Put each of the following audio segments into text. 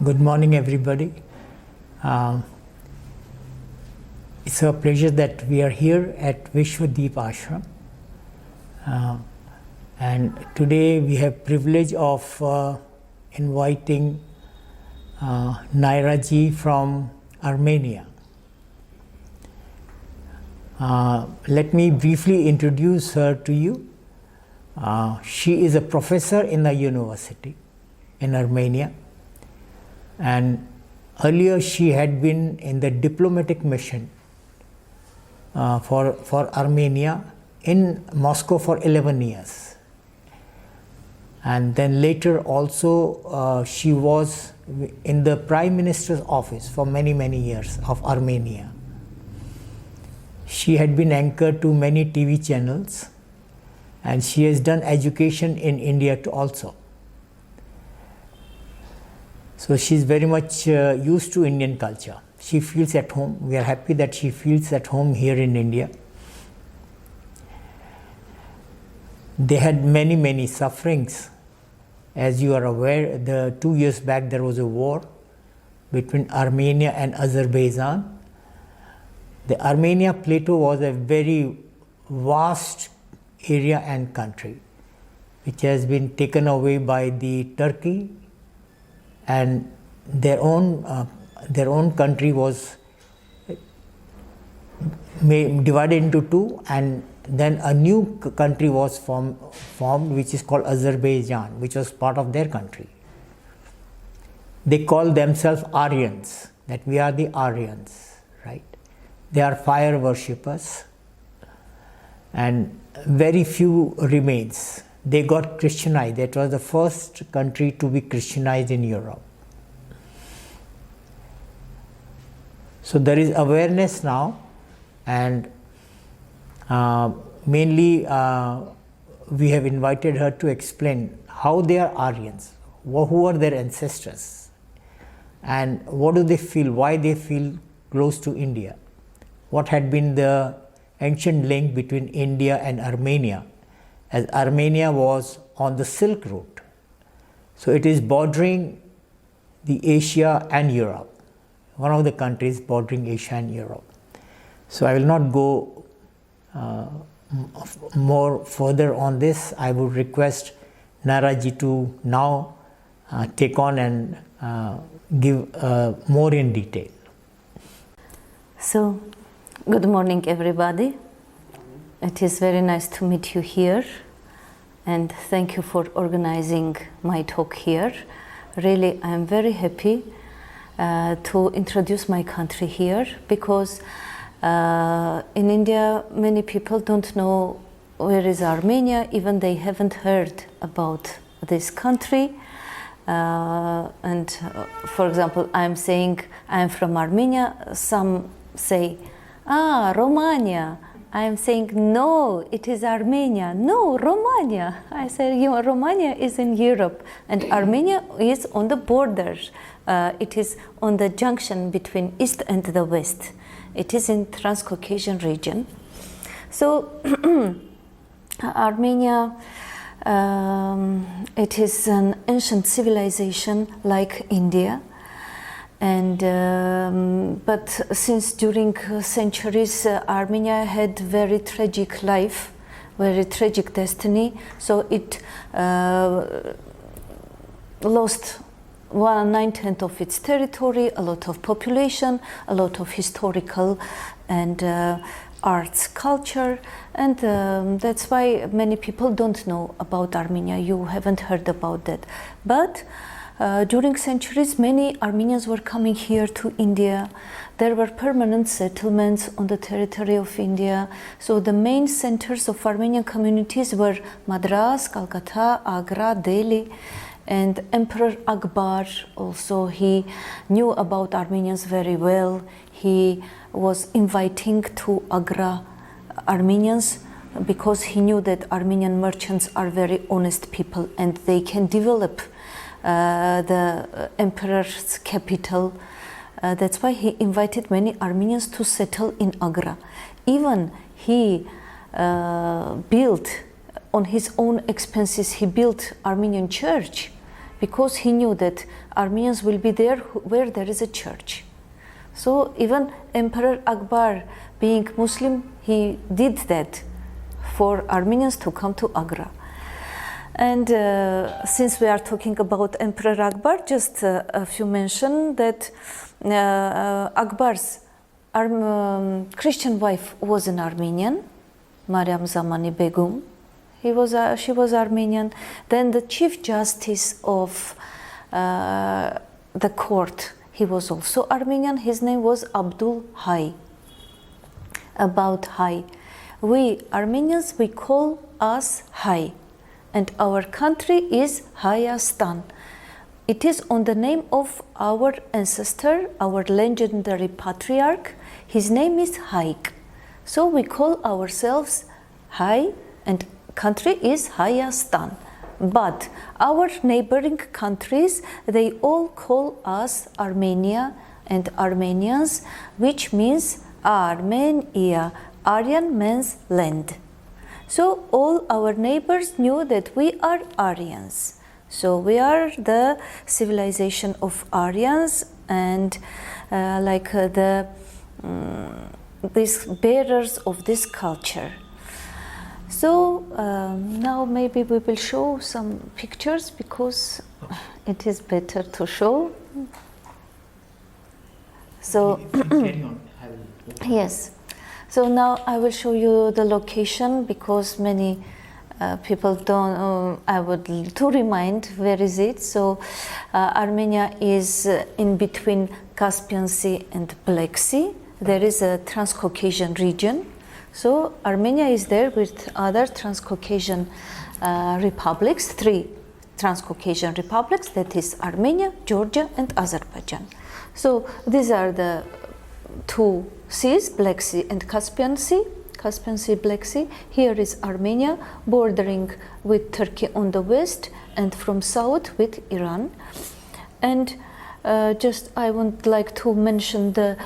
Good morning, everybody. It's a pleasure that we are here at Vishwadeep Ashram. And today we have privilege of inviting Naira ji from Armenia. Let me briefly introduce her to you. She is a professor in the university in Armenia, and earlier she had been in the diplomatic mission for Armenia in Moscow for 11 years. And then later also she was in the Prime Minister's office for many years of Armenia. She had been anchored to many TV channels, and she has done education in India too also. So she is very much used to Indian culture. She feels at home. We are happy that she feels at home here in India. They had many sufferings. As you are aware, 2 years back there was a war between Armenia and Azerbaijan. The Armenian Plateau was a very vast area and country which has been taken away by the Turkey, and their own country was divided into two, and then a new country was formed which is called Azerbaijan, which was part of their country. They call themselves Aryans, that we are the Aryans, right? They are fire worshippers, and very few remains. They got Christianized. That was the first country to be Christianized in Europe. So there is awareness now, and mainly we have invited her to explain how they are Aryans, who are their ancestors, and what do they feel, why they feel close to India, what had been the ancient link between India and Armenia, as Armenia was on the Silk Route. So it is bordering the Asia and Europe, one of the countries bordering Asia and Europe. So I will not go more further on this. I would request Naira ji to now take on and give more in detail. So, good morning, everybody. It is very nice to meet you here, and thank you for organizing my talk here. Really, I am very happy to introduce my country here, because in India many people don't know where is Armenia, even they haven't heard about this country. And for example, I'm saying I'm from Armenia, some say, Romania. I'm saying, no, it is Armenia. No, Romania. I said, Romania is in Europe, and Armenia is on the border. It is on the junction between East and the West. It is in Transcaucasian region. So, Armenia, it is an ancient civilization like India. And but since during centuries Armenia had very tragic life, very tragic destiny, so it lost 1/9 of its territory, a lot of population, a lot of historical and arts culture, and that's why many people don't know about Armenia. You haven't heard about that, but during centuries, many Armenians were coming here to India. There were permanent settlements on the territory of India. So the main centers of Armenian communities were Madras, Calcutta, Agra, Delhi, and Emperor Akbar also, he knew about Armenians very well. He was inviting to Agra Armenians because he knew that Armenian merchants are very honest people and they can develop the emperor's capital. That's why he invited many Armenians to settle in Agra. Even he built on his own expenses, he built Armenian church because he knew that Armenians will be there where there is a church. So even Emperor Akbar, being Muslim, he did that for Armenians to come to Agra. And since we are talking about Emperor Akbar, just a few mention that Akbar's Christian wife was an Armenian, Mariam Zamani Begum. She was Armenian. Then the Chief Justice of the court, he was also Armenian. His name was Abdul Hay. About Hay, we Armenians, we call us Hay, and our country is Hayastan. It is on the name of our ancestor, our legendary patriarch. His name is HAYK. So we call ourselves Hay, and country is Hayastan. But our neighboring countries, they all call us Armenia and Armenians, which means Armenia. Aryan means land. So all our neighbors knew that we are Aryans. So we are the civilization of Aryans, and these bearers of this culture. So now maybe we will show some pictures, because it is better to show. So yes. So now I will show you the location, because many people don't. I would to remind where is it. So Armenia is in between Caspian Sea and Black Sea. There is a Transcaucasian region. So Armenia is there with other Transcaucasian republics, 3 Transcaucasian republics, that is Armenia, Georgia, and Azerbaijan. So these are the 2 seas, Black Sea and Caspian Sea. Caspian Sea, Black Sea. Here is Armenia, bordering with Turkey on the west, and from south with Iran. And just I would like to mention the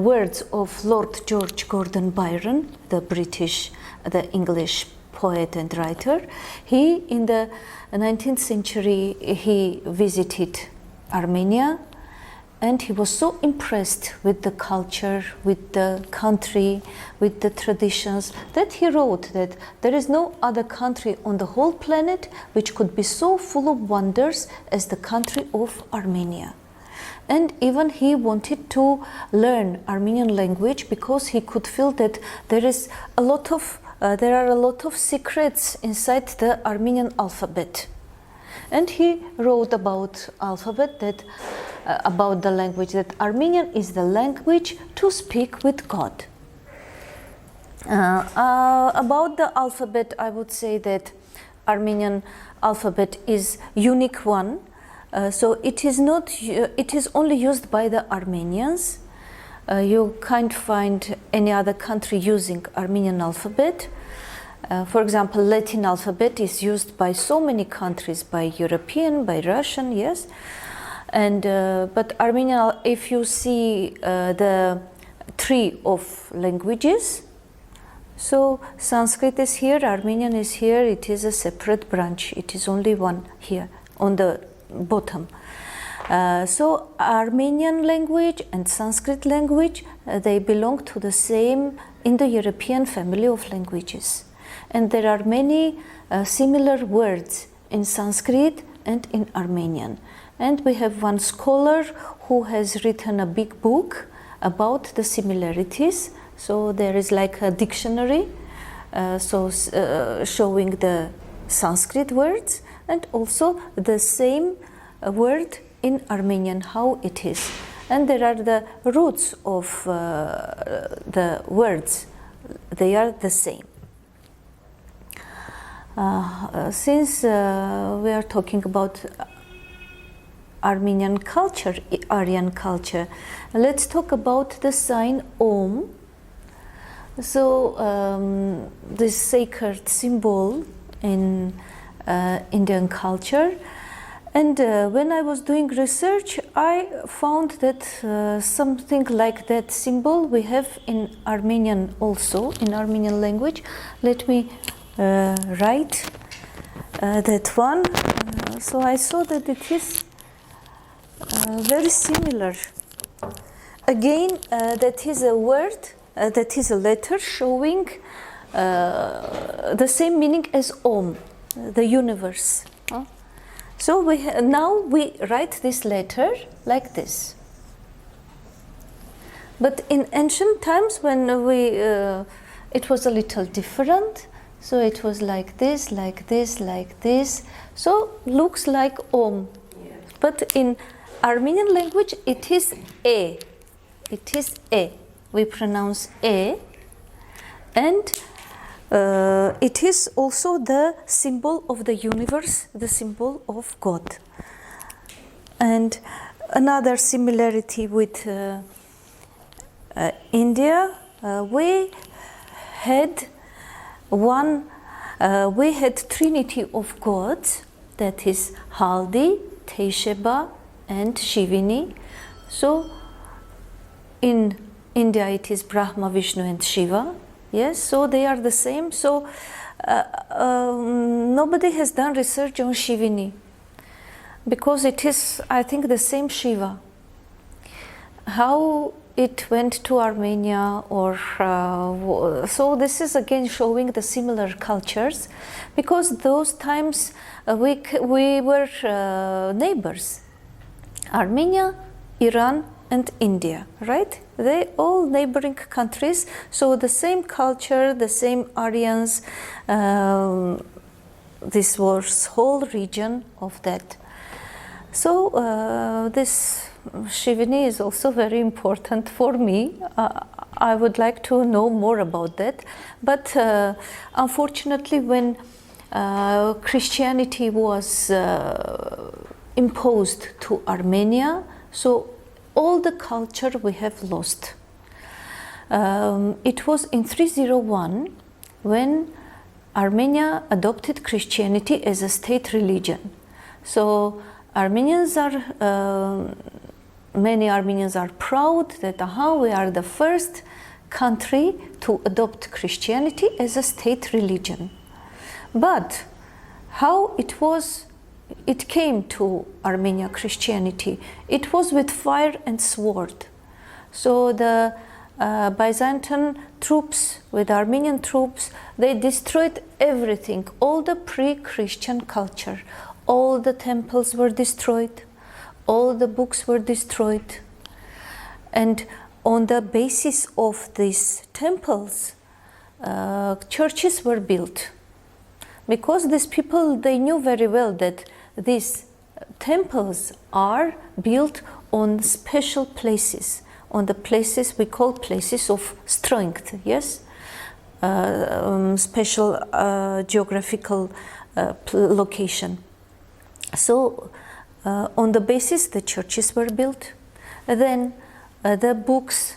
words of Lord George Gordon Byron, the English poet and writer. He, in the 19th century, he visited Armenia, and he was so impressed with the culture, with the country, with the traditions, that he wrote that there is no other country on the whole planet which could be so full of wonders as the country of Armenia. And even he wanted to learn Armenian language, because he could feel that there are a lot of secrets inside the Armenian alphabet. And he wrote about alphabet, that about the language, that Armenian is the language to speak with God. About the alphabet, I would say that Armenian alphabet is unique one. So it is only used by the Armenians. You can't find any other country using Armenian alphabet. For example, Latin alphabet is used by so many countries, by European, by Russian, yes. And but Armenian, if you see the tree of languages, so Sanskrit is here, Armenian is here, it is a separate branch, it is only one here on the bottom. So Armenian language and Sanskrit language, they belong to the same Indo-European family of languages. And there are many similar words in Sanskrit and in Armenian. And we have one scholar who has written a big book about the similarities. So there is like a dictionary, showing the Sanskrit words and also the same word in Armenian, how it is. And there are the roots of the words, they are the same. Since we are talking about Armenian culture, Aryan culture, let's talk about the sign Om. So this sacred symbol in Indian culture. And when I was doing research, I found that something like that symbol we have in Armenian also, in Armenian language. Let me write. that one. So I saw that it is very similar. Again, that is a word, that is a letter showing the same meaning as Om, the universe. So now we write this letter like this. But in ancient times, when it was a little different. So it was like this, like this, like this. So looks like Om. Yeah. But in Armenian language, it is E. It is E. We pronounce E. And it is also the symbol of the universe, the symbol of God. And another similarity with India, we had Trinity of gods, that is Haldi, Tesheba, and Shivini. So in India it is Brahma, Vishnu, and Shiva. Yes, so they are the same. So nobody has done research on Shivini because it is, I think, the same Shiva. How it went to Armenia, or so this is again showing the similar cultures, because those times we were neighbors, Armenia, Iran, and India, right? They all neighboring countries, so the same culture, the same Aryans. This was whole region of that. So this Shivini is also very important for me. I would like to know more about that. But unfortunately, when Christianity was imposed to Armenia, so all the culture we have lost. It was in 301 when Armenia adopted Christianity as a state religion. So Armenians are many Armenians are proud that we are the first country to adopt Christianity as a state religion. But how it came to Armenia, Christianity, it was with fire and sword. So the Byzantine troops with Armenian troops, they destroyed everything, all the pre-Christian culture. All the temples were destroyed. All the books were destroyed. And on the basis of these temples, churches were built. Because these people, they knew very well that these temples are built on special places, on the places we call places of strength, yes? Special geographical location. So, on the basis the churches were built. Then the books,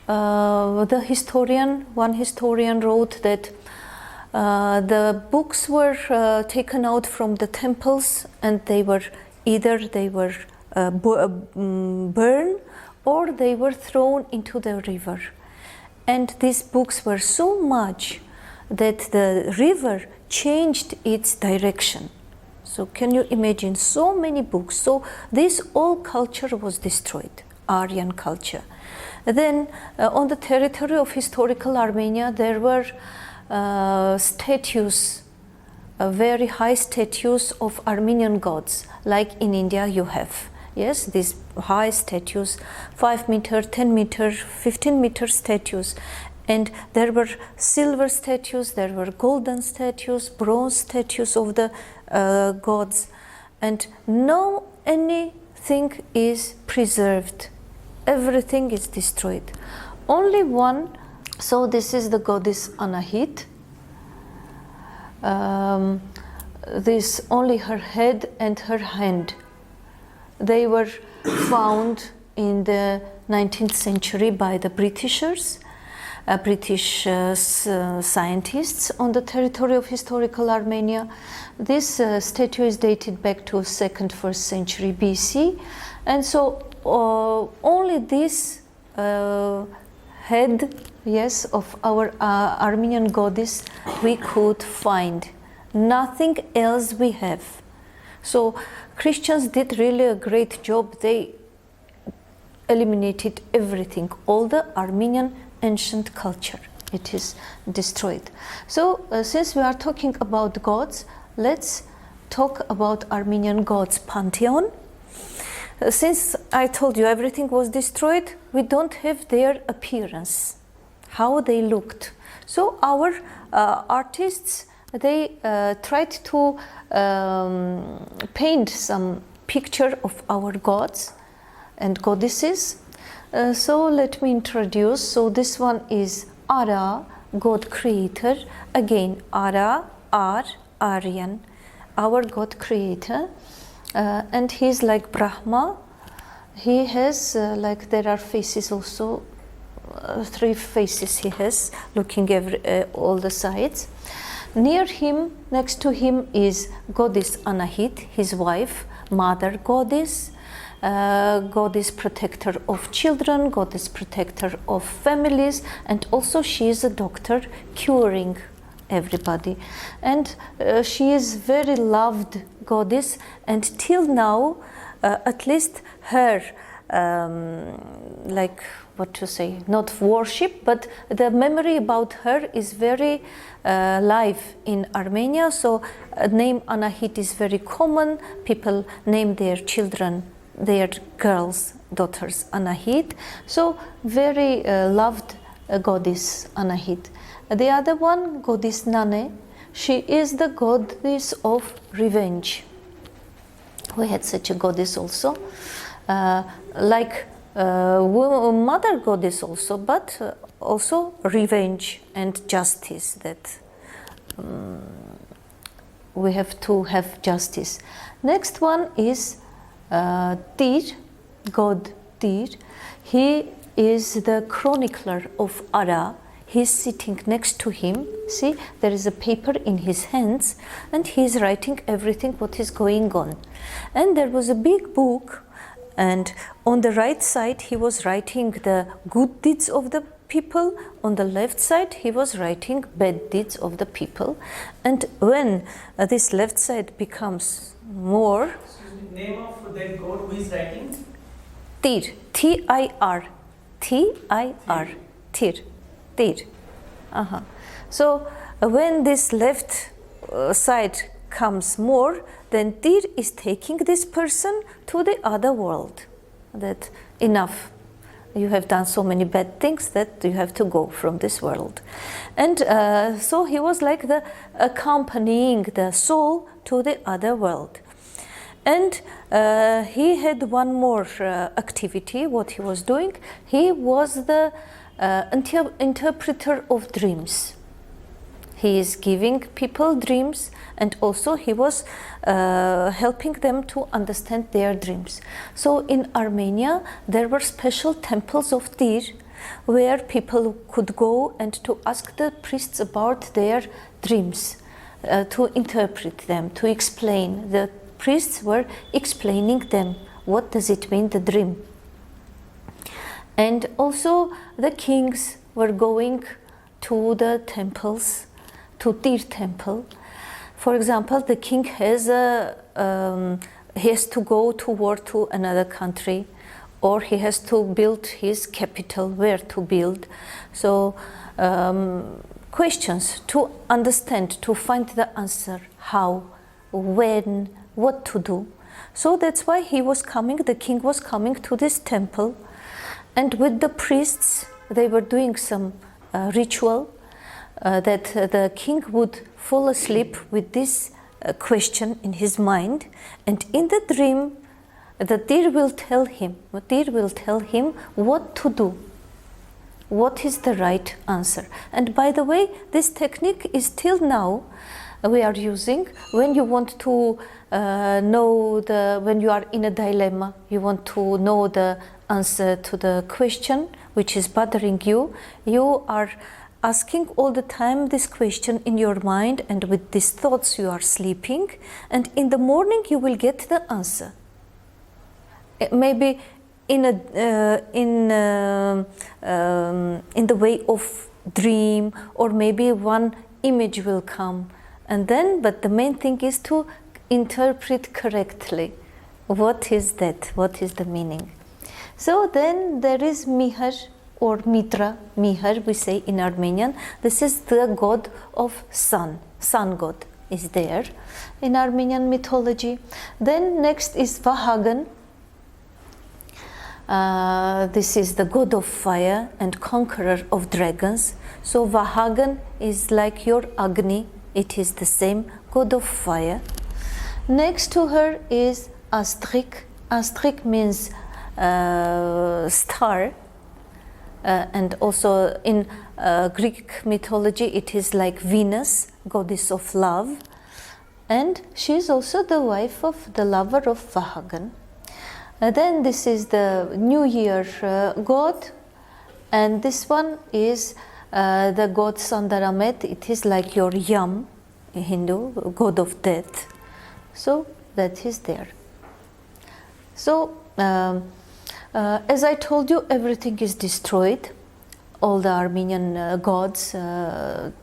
one historian wrote that the books were taken out from the temples, and they were burned or they were thrown into the river. And these books were so much that the river changed its direction. So can you imagine so many books? So this all culture was destroyed, Aryan culture. Then on the territory of historical Armenia, there were statues, very high statues of Armenian gods, like in India you have. Yes, these high statues, 5 meter, 10 meter, 15 meter statues. And there were silver statues, there were golden statues, bronze statues of the gods, and anything is preserved. Everything is destroyed. Only one. So this is the goddess Anahit. This only her head and her hand. They were found in the 19th century by the Britishers. British scientists on the territory of historical Armenia. This statue is dated back to 2nd, 1st century BC, and so only this head, yes, of our Armenian goddess we could find. nothing else we have. So Christians did really a great job. They eliminated everything, all the Armenian ancient culture. It is destroyed. So since we are talking about gods, let's talk about Armenian gods Pantheon. Since I told you everything was destroyed, we don't have their appearance, how they looked. So our artists, they tried to paint some picture of our gods and goddesses. So let me introduce. So this one is Ara, God creator. Again, Ara, Aryan, our God creator. And he's like Brahma. He has like there are faces also, 3 faces he has, looking all the sides. Near him, next to him, is goddess Anahit, his wife, mother goddess, goddess protector of children, goddess protector of families, and also she is a doctor curing everybody. And she is very loved goddess, and till now, at least her, like what to say, not worship, but the memory about her is very live in Armenia. So name Anahit is very common. People name their children, their girls, daughters Anahit. So very loved goddess Anahit. The other one, goddess Nane, she is the goddess of revenge. We had such a goddess also, like mother goddess also, but also revenge and justice, that we have to have justice. Next one is Tyr, god Tyr. He is the chronicler of Ara. He's sitting next to him. See, there is a paper in his hands, and he's writing everything what is going on. And there was a big book, and on the right side he was writing the good deeds of the people. On the left side he was writing bad deeds of the people. And when this left side becomes more, name of that god who is writing? Tyr, T-I-R, T-I-R, Tyr. So when this left side comes more, then Tyr is taking this person to the other world. That enough, you have done so many bad things that you have to go from this world. And so he was like the accompanying the soul to the other world. And he had one more activity. What he was doing, he was the interpreter of dreams. He is giving people dreams, and also he was helping them to understand their dreams. So in Armenia there were special temples of Tyr where people could go and to ask the priests about their dreams, to interpret them, to explain. The priests were explaining them what does it mean, the dream. And also the kings were going to the temples, to Tyr temple. For example, the king has he has to go to war to another country, or he has to build his capital, where to build. So questions to understand, to find the answer, how, when, what to do. So that's why he was coming, the king was coming to this temple. And with the priests, they were doing some ritual that the king would fall asleep with this question in his mind, and in the dream, the Tyr will tell him what to do, what is the right answer. And by the way, this technique is till now we are using when you want to know when you are in a dilemma, you want to know the answer to the question which is bothering you, you are asking all the time this question in your mind, and with these thoughts you are sleeping, and in the morning you will get the answer. Maybe in the way of dream, or maybe one image will come And then, but the main thing is to interpret correctly. What is that? What is the meaning? So then there is Mihar or Mitra, Mihar we say in Armenian. This is the god of sun, sun god is there in Armenian mythology. Then next is Vahagan. This is the god of fire and conqueror of dragons. So Vahagan is like your Agni, it is the same god of fire. Next to her is Astrik. Astrik means star, and also in Greek mythology it is like Venus, goddess of love, and she is also the wife of the lover of Vahagan. Then this is the New Year god, and this one is the god Sandaramet. It is like your Yam, Hindu, god of death. So that is there. So as I told you, everything is destroyed. All the Armenian gods,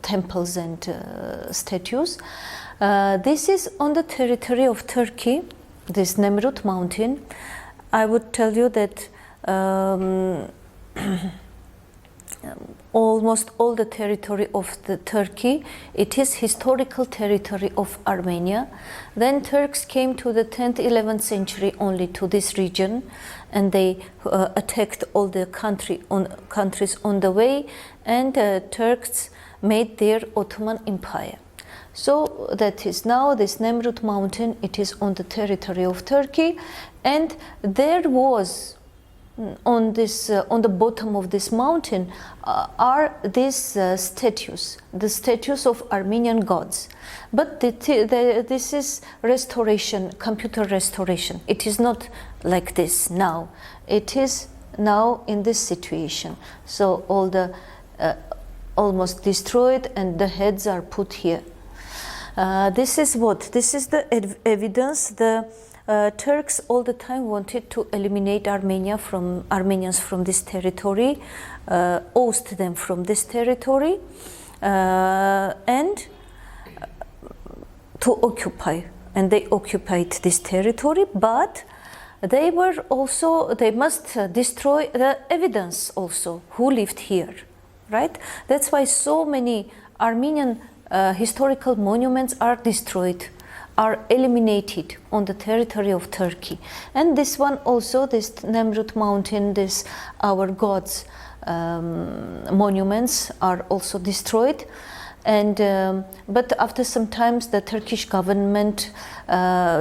temples and statues. This is on the territory of Turkey, this Nemrut mountain. I would tell you that almost all the territory of the Turkey, it is historical territory of Armenia. Then Turks came to the 10th, 11th century only to this region, and they attacked all the countries on the way, and Turks made their Ottoman Empire. So that is now this Nemrut mountain, it is on the territory of Turkey, and there was on the bottom of this mountain are these statues, the statues of Armenian gods. But this is restoration, computer restoration. It is not like this now. It is now in this situation. So all the almost destroyed, and the heads are put here. This is what? This is the evidence. The Turks all the time wanted to eliminate Armenians from this territory, oust them from this territory, and to occupy. And they occupied this territory, but they must destroy the evidence also, who lived here, right? That's why so many Armenian historical monuments are destroyed, are eliminated on the territory of Turkey. And this one also, this Nemrut mountain, this our gods monuments are also destroyed. And but after some times the Turkish government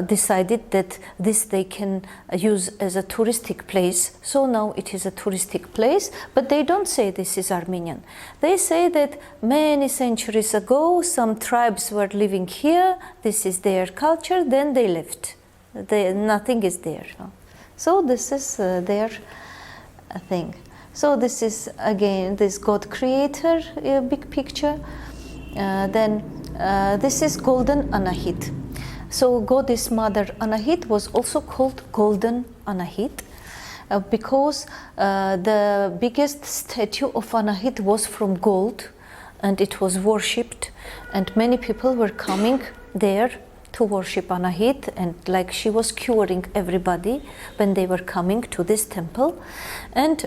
decided that this they can use as a touristic place. So now it is a touristic place, but they don't say this is Armenian. They say that many centuries ago some tribes were living here, this is their culture, then they left. Nothing is there. So this is their thing. So this is again this God creator big picture. Then this is golden Anahit. So goddess mother Anahit was also called golden Anahit because the biggest statue of Anahit was from gold, and it was worshipped, and many people were coming there to worship Anahit, and like she was curing everybody when they were coming to this temple. And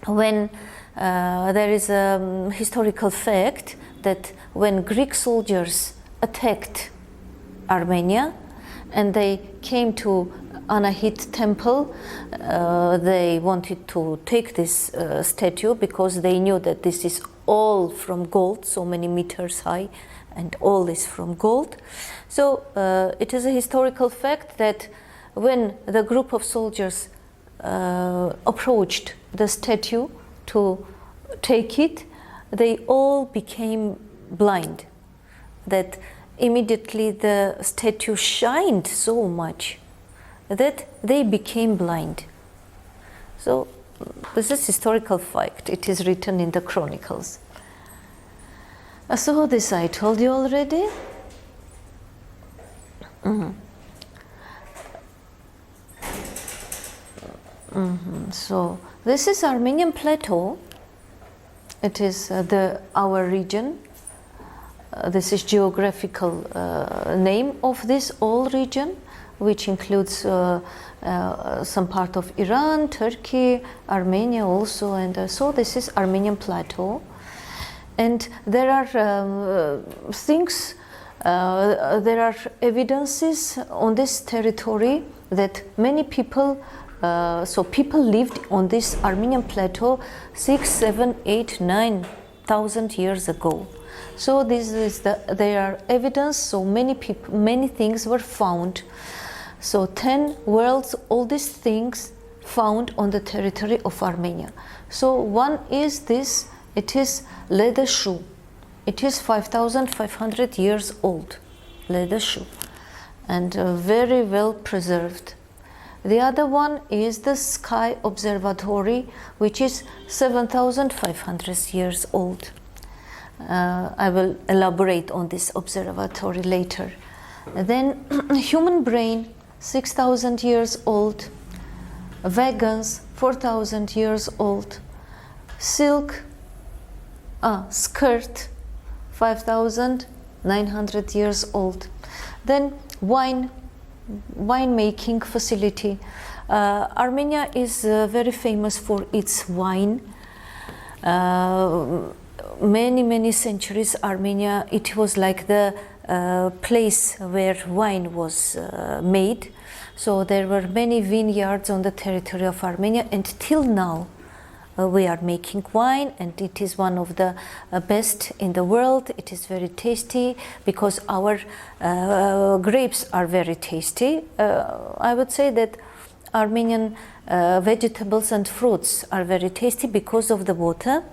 when there is a historical fact that when Greek soldiers attacked Armenia and they came to Anahit temple, they wanted to take this statue because they knew that this is all from gold, so many meters high, and all is from gold. So it is a historical fact that when the group of soldiers approached the statue to take it, they all became blind. That immediately the statue shined so much that they became blind. So this is historical fact. It is written in the chronicles. So this I told you already. So this is Armenian Plateau. It is our region. this is geographical name of this whole region, which includes some part of Iran, Turkey, Armenia also, and so this is Armenian Plateau. And there are things, there are evidences on this territory that many people, so people lived on this Armenian Plateau 6, 7, 8, 9,000 years ago. So this is there are evidence, so many people, many things were found. So 10 world's oldest things found on the territory of Armenia. So one is this, it is leather shoe. It is 5,500 years old, leather shoe, and very well preserved. The other one is the Sky Observatory, which is 7,500 years old. I will elaborate on this observatory later. Then human brain, 6,000 years old. Wagons, 4,000 years old. Silk, skirt, 5,900 years old. Then wine-making facility. Armenia is very famous for its wine. Many centuries Armenia, it was like the place where wine was made. So there were many vineyards on the territory of Armenia, and till now we are making wine, and it is one of the best in the world. It is very tasty because our grapes are very tasty. I would say that Armenian vegetables and fruits are very tasty because of the water.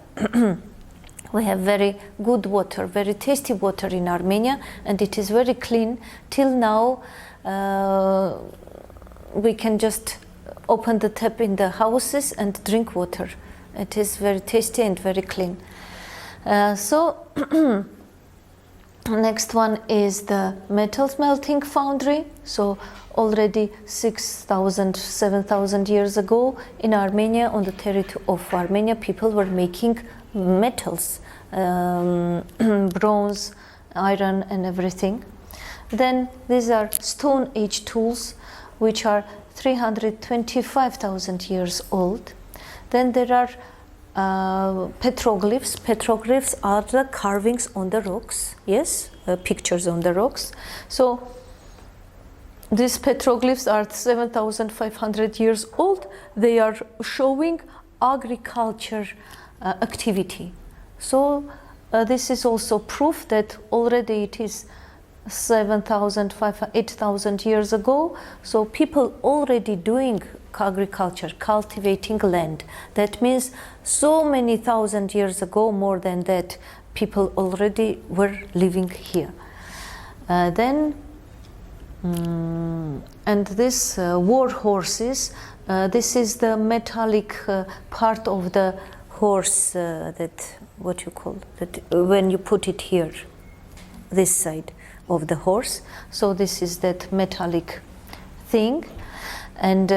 We have very good water, very tasty water in Armenia, and it is very clean. Till now, we can just open the tap in the houses and drink water. It is very tasty and very clean. Next one is the metal melting foundry. So already 6,000, 7,000 years ago in Armenia, on the territory of Armenia, people were making metals, bronze, iron and everything. Then these are Stone Age tools, which are 325,000 years old. Then there are petroglyphs. Petroglyphs are the carvings on the rocks, yes, pictures on the rocks. So these petroglyphs are 7,500 years old. They are showing agriculture activity. So this is also proof that already it is 7,000, 8,000 years ago. So people already doing agriculture, cultivating land. That means so many thousand years ago, more than that, people already were living here. And this war horses, this is the metallic part of the horse, that what you call that when you put it here, this side of the horse. So this is that metallic thing. And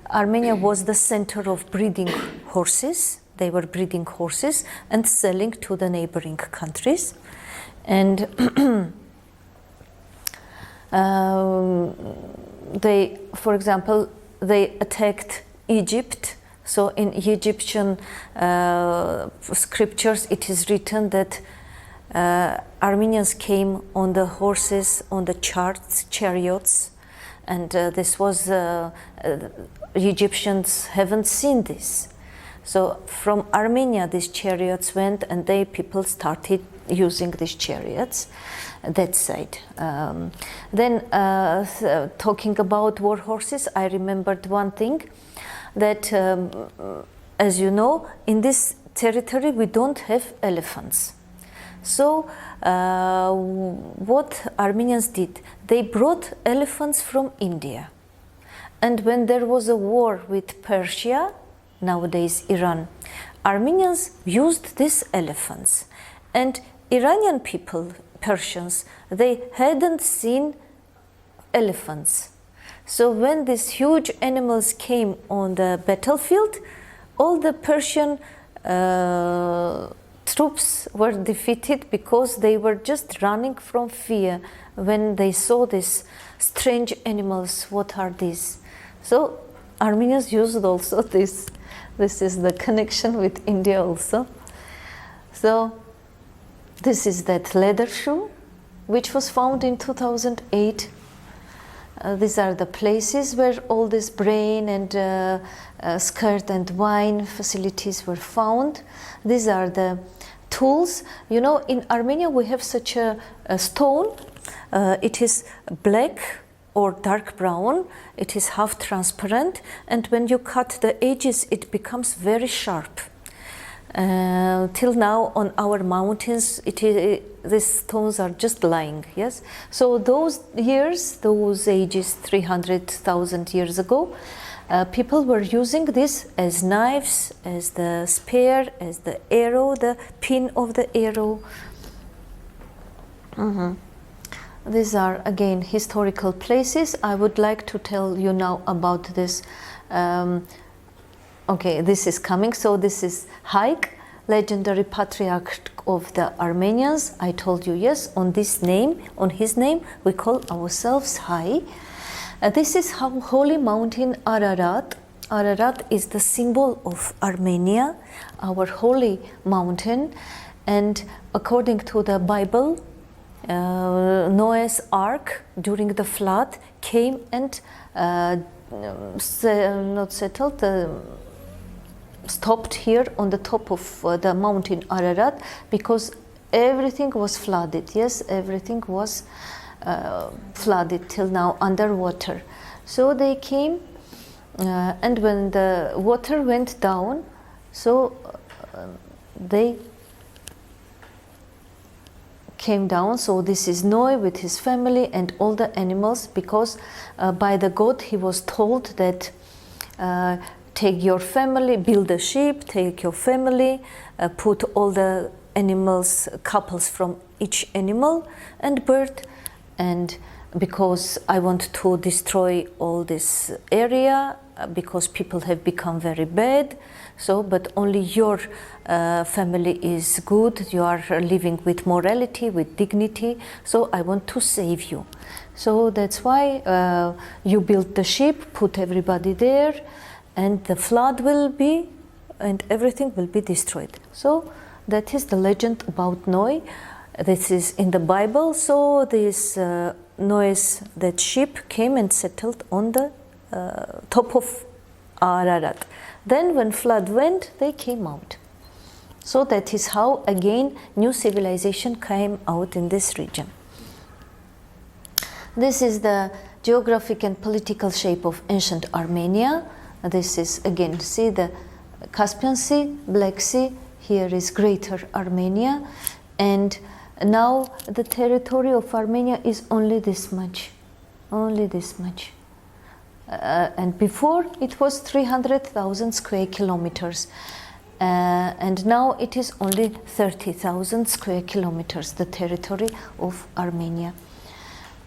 Armenia was the center of breeding horses. They were breeding horses and selling to the neighboring countries. And they, for example, they attacked Egypt. So in Egyptian scriptures, it is written that Armenians came on the horses, on the chariots, and this was Egyptians haven't seen this. So from Armenia, these chariots went, and people started using these chariots that side. Then talking about war horses, I remembered one thing, that as you know, in this territory we don't have elephants. So what Armenians did, they brought elephants from India. And when there was a war with Persia, nowadays Iran, Armenians used these elephants. And Iranian people, Persians, they hadn't seen elephants. So when these huge animals came on the battlefield, all the Persian troops were defeated because they were just running from fear when they saw these strange animals. What are these? So Armenians used also this. This is the connection with India also. So this is that leather shoe which was found in 2008. These are the places where all this brain and skirt and wine facilities were found. These are the tools. You know, in Armenia we have such a stone. It is black or dark brown. It is half transparent, and when you cut the edges it becomes very sharp. Till now on our mountains these stones are just lying, yes? So those years, those ages, 300,000 years ago, people were using this as knives, as the spear, as the arrow, the pin of the arrow. These are again historical places. I would like to tell you now about this. Okay, this is coming. So this is HAYK, legendary patriarch of the Armenians. I told you, yes, on this name, on his name, we call ourselves HAY. This is how holy mountain Ararat. Ararat is the symbol of Armenia, our holy mountain. And according to the Bible, Noah's ark during the flood came and stopped here on the top of the mountain Ararat because everything was flooded. Yes, everything was flooded till now, underwater. So they came, and when the water went down, so they came down. So this is Noah with his family and all the animals, because by the God he was told that take your family, build a ship, take your family, put all the animals, couples from each animal and bird, and because I want to destroy all this area because people have become very bad. So, but only your family is good, you are living with morality, with dignity, so I want to save you. So that's why you build the ship, put everybody there, and the flood will be, and everything will be destroyed. So that is the legend about Noah. This is in the Bible. So this Noah's, that ship came and settled on the top of Ararat. Then when flood went, they came out. So that is how again new civilization came out in this region. This is the geographic and political shape of ancient Armenia. This is again, see the Caspian Sea, Black Sea, here is Greater Armenia, and now the territory of Armenia is only this much, only this much. And before it was 300,000 square kilometers, and now it is only 30,000 square kilometers, the territory of Armenia.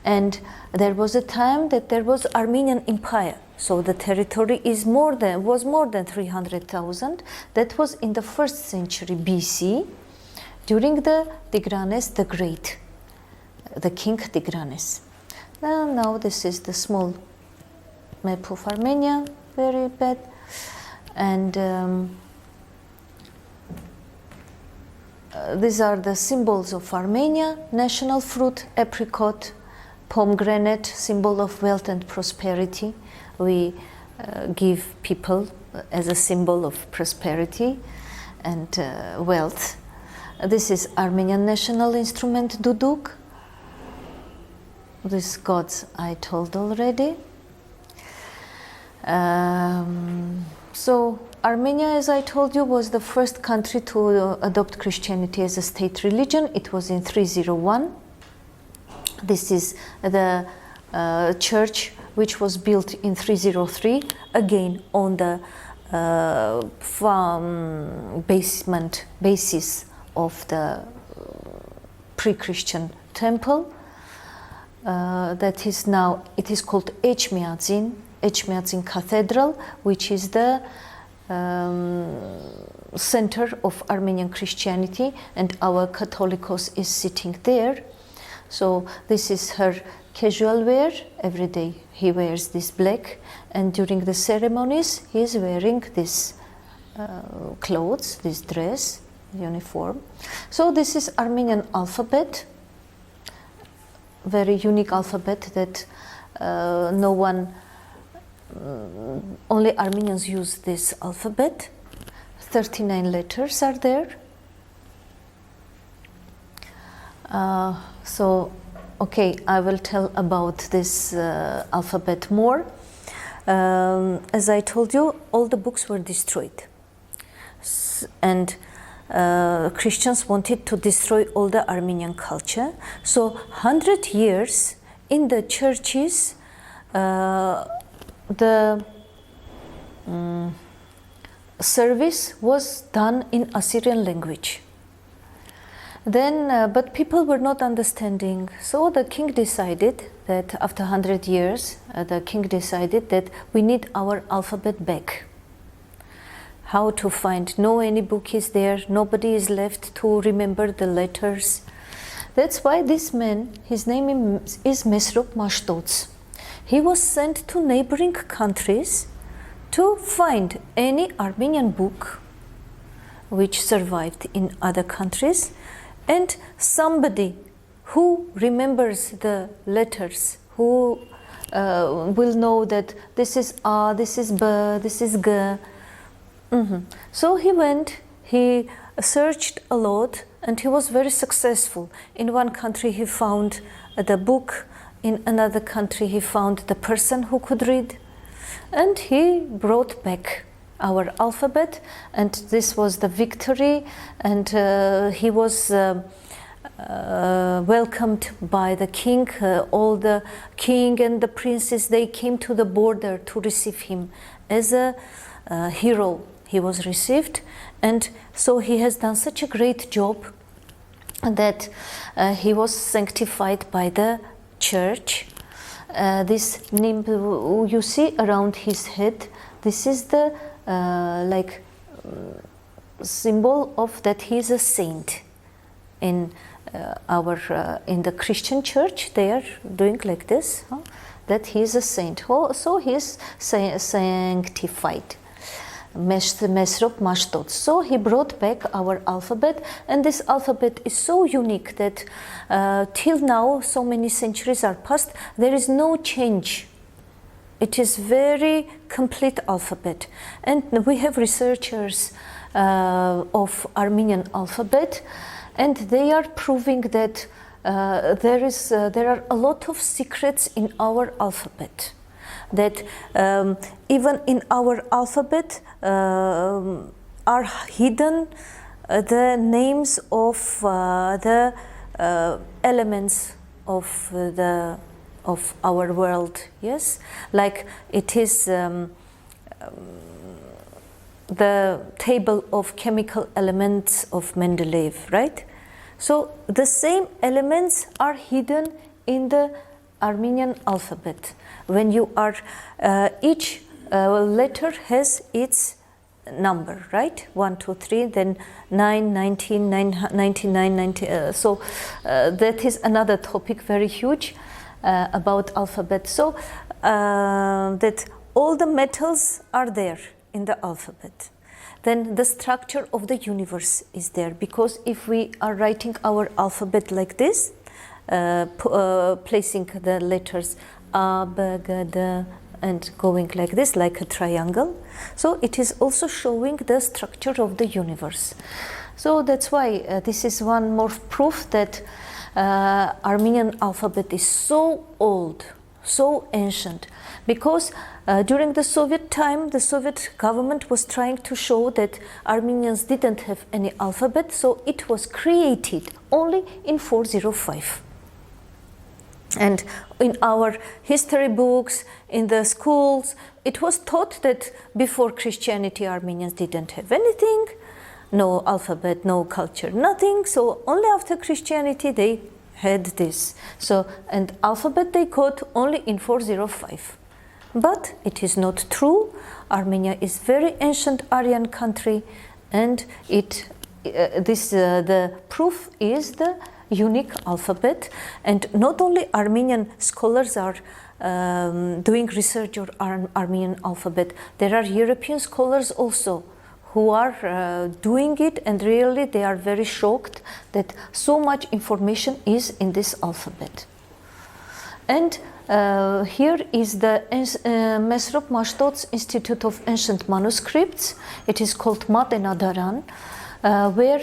And there was a time that there was Armenian Empire, so the territory is was more than 300,000. That was in the 1st century BC, during the Tigranes the Great, the King Tigranes. Now this is the small map of Armenia, very bad, and these are the symbols of Armenia: national fruit, apricot, pomegranate, symbol of wealth and prosperity. We give people as a symbol of prosperity and wealth. This is Armenian national instrument, duduk. These gods I told already. So Armenia, as I told you, was the first country to adopt Christianity as a state religion. It was in 301. This is the church which was built in 303, again on the basis of the pre-Christian temple. That is now, it is called Echmiadzin Cathedral, which is the center of Armenian Christianity, and our Catholicos is sitting there. So this is her casual wear. Every day he wears this black, and during the ceremonies he is wearing this clothes, this dress, uniform. So this is Armenian alphabet, very unique alphabet that no one, only Armenians use this alphabet. 39 letters are there. So, okay, I will tell about this alphabet more. As I told you, all the books were destroyed. And Christians wanted to destroy all the Armenian culture. So 100 years in the churches, the service was done in Assyrian language. Then, but people were not understanding. So the king decided that after 100 years, the king decided that we need our alphabet back. How to find? No any book is there. Nobody is left to remember the letters. That's why this man, his name is Mesrop Mashtots. He was sent to neighboring countries to find any Armenian book which survived in other countries, and somebody who remembers the letters, who will know that this is A, this is B, this is G. So he went, he searched a lot, and he was very successful. In one country he found the book, in another country he found the person who could read, and he brought back our alphabet, and this was the victory, and he was welcomed by the king. All the king and the princes, they came to the border to receive him as a hero. He was received, and so he has done such a great job that he was sanctified by the church. This nimb you see around his head, this is the symbol of that he is a saint. In in the Christian church, they are doing like this, that he is a saint. So he is sanctified. Mesrop Mashtots. So he brought back our alphabet, and this alphabet is so unique that till now, so many centuries are passed, there is no change. It is very complete alphabet, and we have researchers of Armenian alphabet, and they are proving that there are a lot of secrets in our alphabet. That even in our alphabet are hidden the names of the elements of our world. Yes, like it is the table of chemical elements of Mendeleev, right? So the same elements are hidden in the Armenian alphabet. When you are, each letter has its number, right? 1, 2, 3, then 9, 19, 99, 90. So that is another topic, very huge, about alphabet. So that all the metals are there in the alphabet. Then the structure of the universe is there, because if we are writing our alphabet like this, placing the letters A, B, G, D, and going like this, like a triangle. So it is also showing the structure of the universe. So that's why this is one more proof that Armenian alphabet is so old, so ancient, because during the Soviet time, the Soviet government was trying to show that Armenians didn't have any alphabet, so it was created only in 405. And in our history books, in the schools, it was taught that before Christianity, Armenians didn't have anything, no alphabet, no culture, nothing. So only after Christianity, they had this. So, and alphabet they got only in 405. But it is not true. Armenia is very ancient Aryan country, and the proof is the unique alphabet. And not only Armenian scholars are doing research on Armenian alphabet, there are European scholars also who are doing it, and really they are very shocked that so much information is in this alphabet. And here is the Mesrop Mashtots Institute of Ancient Manuscripts. It is called Matenadaran, where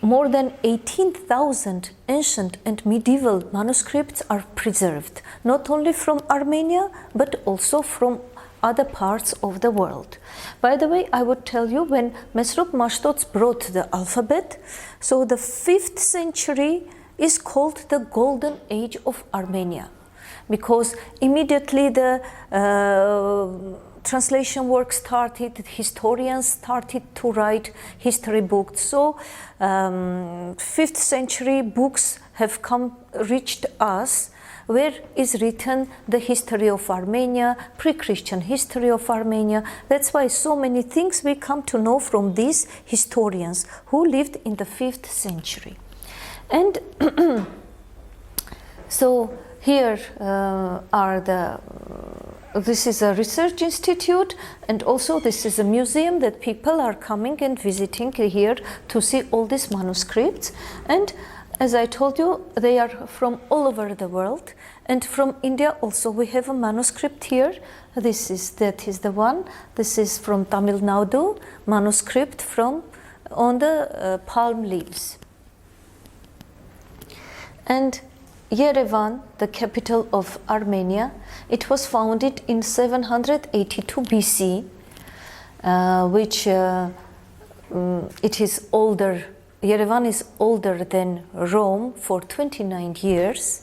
more than 18,000 ancient and medieval manuscripts are preserved, not only from Armenia, but also from other parts of the world. By the way, I would tell you, when Mesrop Mashtots brought the alphabet, so the 5th century is called the Golden Age of Armenia, because immediately the translation work started, historians started to write history books. So 5th century books have reached us, where is written the history of Armenia, pre-Christian history of Armenia. That's why so many things we come to know from these historians who lived in the 5th century. And so here this is a research institute, and also this is a museum that people are coming and visiting here to see all these manuscripts. And as I told you, they are from all over the world, and from India also we have a manuscript here. That is the one. This is from Tamil Nadu, manuscript on the palm leaves. And Yerevan, the capital of Armenia, it was founded in 782 BC, which it is older. Yerevan is older than Rome for 29 years.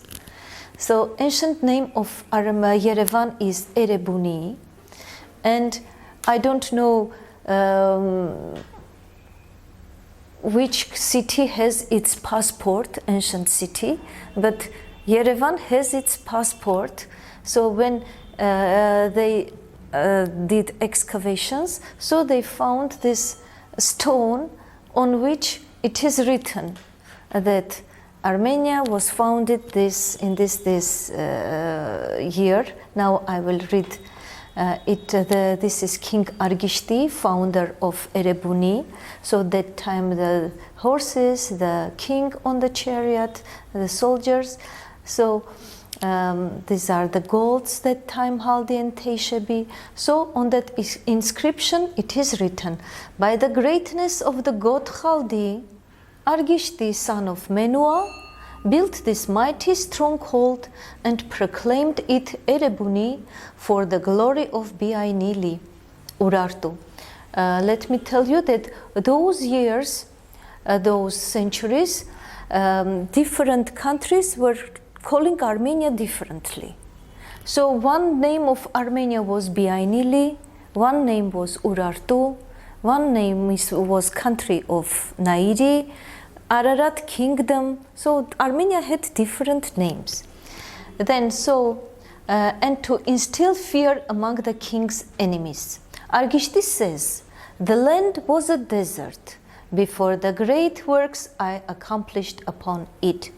So ancient name of Yerevan is Erebuni, and I don't know which city has its passport, ancient city, but Yerevan has its passport. So when they did excavations, so they found this stone on which it is written that Armenia was founded in this year. Now I will read this is King Argishti, founder of Erebuni. So that time the horses, the king on the chariot, the soldiers. So these are the gods that time, Haldi and Teishebi. So on that inscription it is written, by the greatness of the god Haldi, Argishti, son of Menua, built this mighty stronghold and proclaimed it Erebuni for the glory of Biainili, Urartu. Let me tell you that those years, those centuries, different countries were calling Armenia differently. So one name of Armenia was Biainili, one name was Urartu, one name was country of Nairi, Ararat kingdom. So Armenia had different names. Then and to instill fear among the king's enemies. Argishti says, the land was a desert before the great works I accomplished upon it.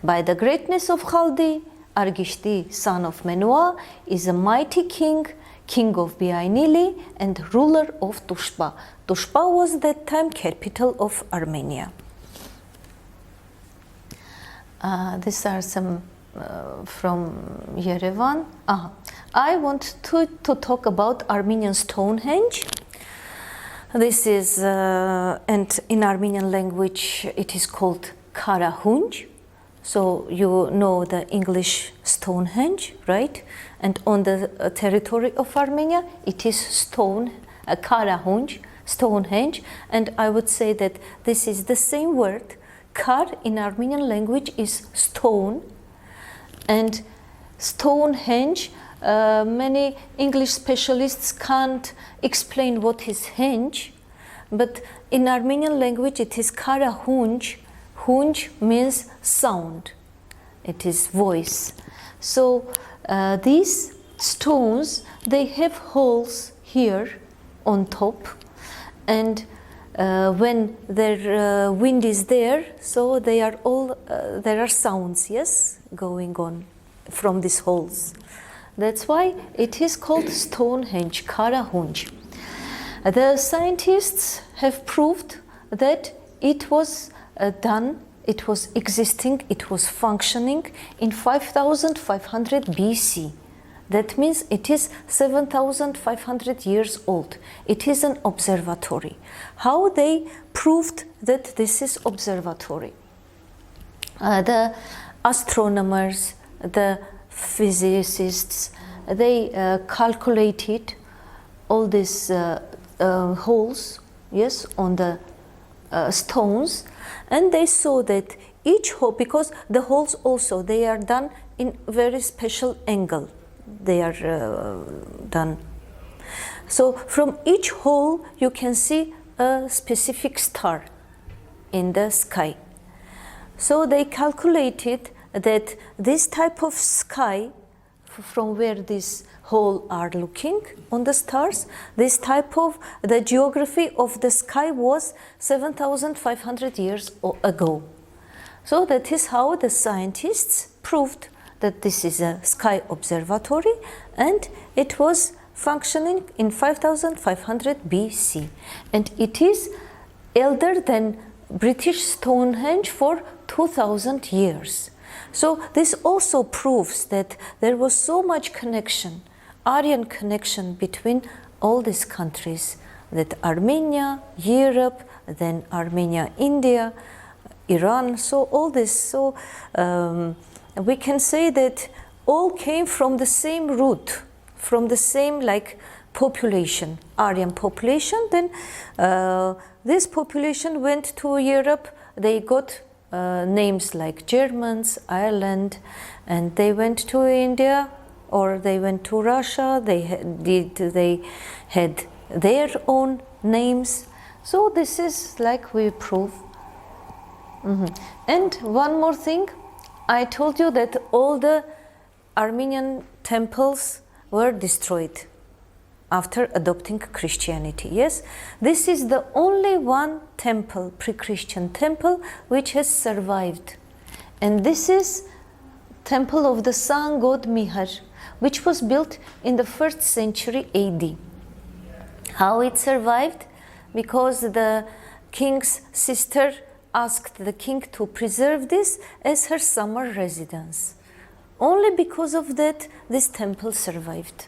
By the greatness of Haldi, Argishti, son of Menua, is a mighty king, king of Biainili and ruler of Tushpa. Tushpa was that time capital of Armenia. These are some from Yerevan. I want to talk about Armenian Stonehenge. This is, and in Armenian language it is called Karahunj. So you know the English Stonehenge, right? And on the territory of Armenia it is Karahunj, Stonehenge. And I would say that this is the same word. Kar in Armenian language is stone, and Stonehenge, many English specialists can't explain what is henge, but in Armenian language it is Karahunj. Hunj means sound, it is voice. So these stones, they have holes here on top, and when their wind is there, so they are all there are sounds, yes, going on from these holes. That's why it is called Stonehenge, Karahunj. The scientists have proved that it was done, it was existing, it was functioning in 5500 BC. That means it is 7,500 years old. It is an observatory. How they proved that this is observatory? The astronomers, the physicists, they calculated all these holes, yes, on the stones, and they saw that each hole, because the holes also, they are done in very special angle. They are done. So from each hole you can see a specific star in the sky. So they calculated that this type of sky, from where this hole are looking on the stars, this type of the geography of the sky was 7,500 years ago. So that is how the scientists proved that this is a sky observatory, and it was functioning in 5500 BC, and it is older than British Stonehenge for 2000 years. So this also proves that there was so much connection, Aryan connection between all these countries, that Armenia, Europe, then Armenia, India, Iran, so all this. So we can say that all came from the same root, from the same population, Aryan population. Then this population went to Europe. They got names like Germans, Ireland, and they went to India, or they went to Russia. They had their own names. So this is like we prove. And one more thing. I told you that all the Armenian temples were destroyed after adopting Christianity. Yes, this is the only one temple, pre-Christian temple, which has survived. And this is temple of the sun god Mihar, which was built in the 1st century AD. How it survived? Because the king's sister asked the king to preserve this as her summer residence. Only because of that, this temple survived.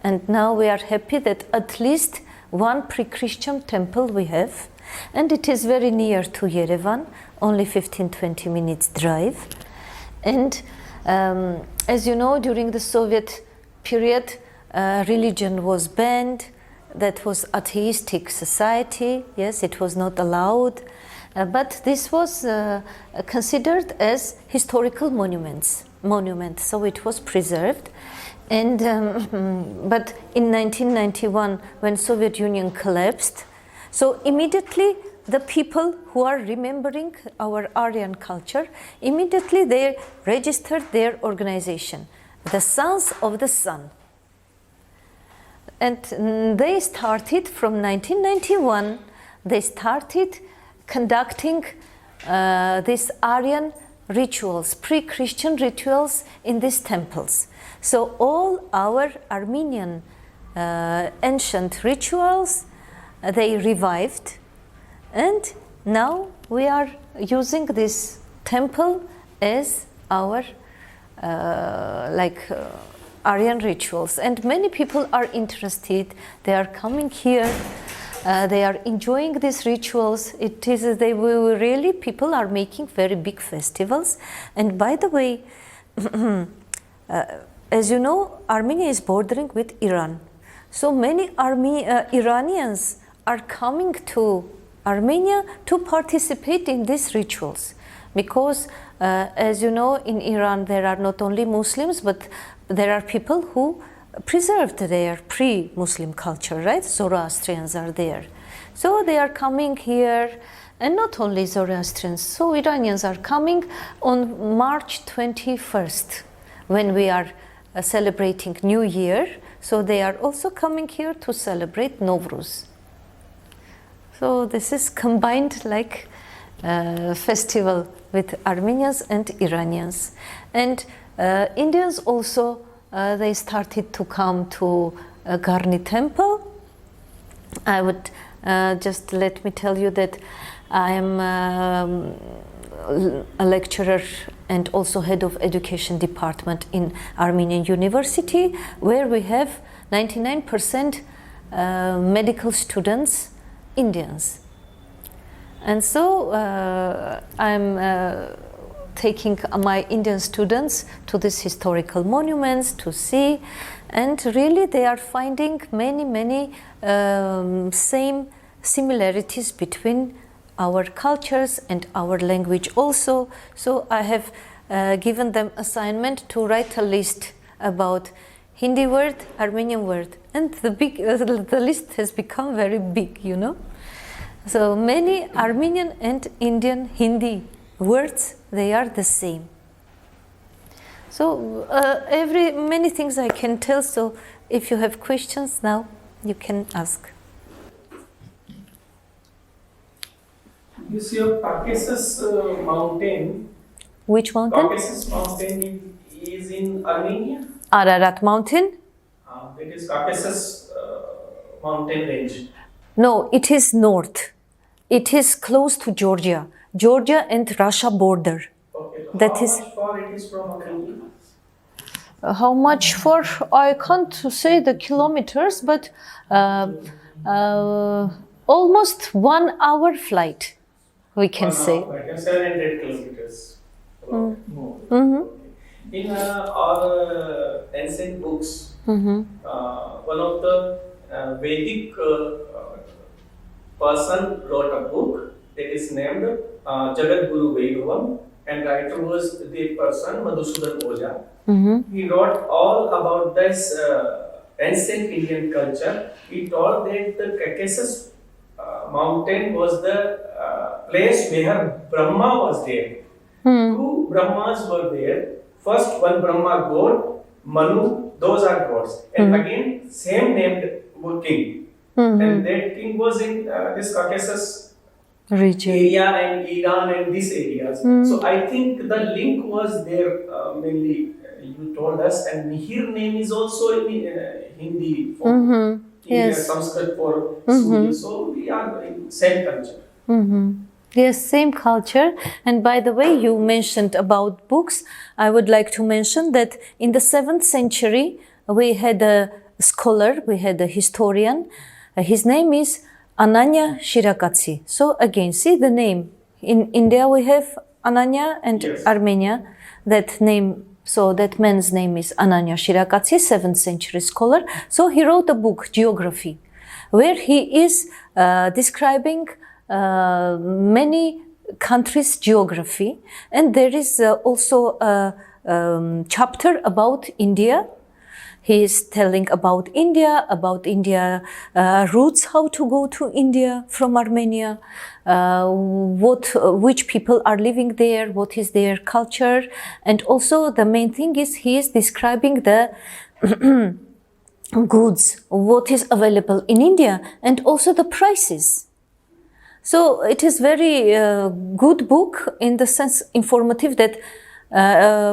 And now we are happy that at least one pre-Christian temple we have, and it is very near to Yerevan, only 15-20 minutes drive. And as you know, during the Soviet period, religion was banned. That was atheistic society. Yes, it was not allowed. But this was considered as historical monument, so it was preserved. And but in 1991, when Soviet Union collapsed, so immediately the people who are remembering our Aryan culture, immediately they registered their organization, the Sons of the Sun. And they started from 1991, they started conducting these Aryan rituals, pre-Christian rituals in these temples. So all our Armenian ancient rituals, they revived, and now we are using this temple as our Aryan rituals. And many people are interested, they are coming here. They are enjoying these rituals. It is really people are making very big festivals. And by the way, as you know, Armenia is bordering with Iran. So many Iranians are coming to Armenia to participate in these rituals, because as you know, in Iran there are not only Muslims, but there are people who preserved their pre-Muslim culture, right? Zoroastrians are there. So they are coming here, and not only Zoroastrians, so Iranians are coming on March 21st, when we are celebrating New Year. So they are also coming here to celebrate Novruz. So this is combined like festival with Armenians and Iranians. And Indians also, they started to come to Garni temple. I would just let me tell you that I am a lecturer and also head of education department in Armenian University, where we have 99% medical students Indians. And so I'm taking my Indian students to these historical monuments to see, and really they are finding many same similarities between our cultures and our language also. So I have given them assignment to write a list about Hindi word, Armenian word, and the list has become very big, you know. So many Armenian and Indian Hindi words, they are the same. So many things I can tell. So if you have questions now, you can ask. You see a Caucasus mountain. Which mountain? Caucasus mountain is in Armenia. Ararat mountain? It is Caucasus mountain range. No, it is north. It is close to Georgia. Georgia and Russia border. Okay. So That how is- much far it is from Armenia? How much for? I can't say the kilometers, but almost 1 hour flight, we can say. Like 700 kilometers. More. Mm-hmm. In our ancient books, one of the Vedic person wrote a book that is named Jagat Guru Vaibhavam, and writer was the person Madhusudan Oja. He wrote all about this ancient Indian culture. He told that the Caucasus mountain was the place where Brahma was there. Two Brahmas were there. First, one Brahma god, Manu, those are gods. And again, same named king. And that king was in this Caucasus Region. area and Iran and these areas. So I think the link was there mainly. You told us, and Mihir name is also in Hindi form. Yes. Sanskrit for Surya. So we are in same culture. Yes, same culture. And by the way, you mentioned about books. I would like to mention that in the 7th century, we had a scholar, we had a historian. His name is Ananya Shirakatsi. So again, see the name. In India, we have Ananya, and Yes. Armenia, that name. So that man's name is Ananya Shirakatsi, 7th century scholar. So he wrote a book, Geography, where he is describing many countries' geography. And there is also a chapter about India. He is telling about India routes, how to go to India from Armenia, which people are living there, what is their culture, and also the main thing is he is describing the goods, what is available in India, and also the prices. So it is very good book in the sense informative that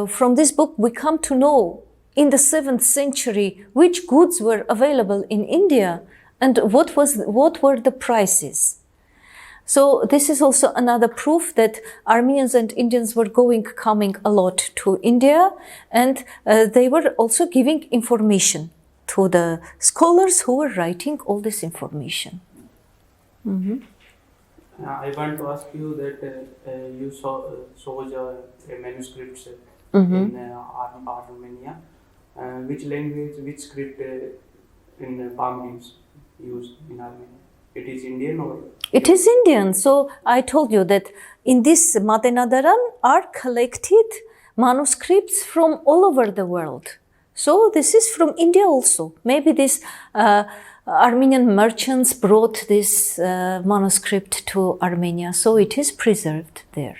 from this book we come to know in the 7th century which goods were available in India and what were the prices. So this is also another proof that Armenians and Indians were coming a lot to India, and they were also giving information to the scholars who were writing all this information. I want to ask you that you saw manuscripts in Armenia. Which language, which script in Palm used in Armenia? It is Indian or? It is Indian. So I told you that in this Matenadaran are collected manuscripts from all over the world. So this is from India also. Maybe this Armenian merchants brought this manuscript to Armenia. So it is preserved there.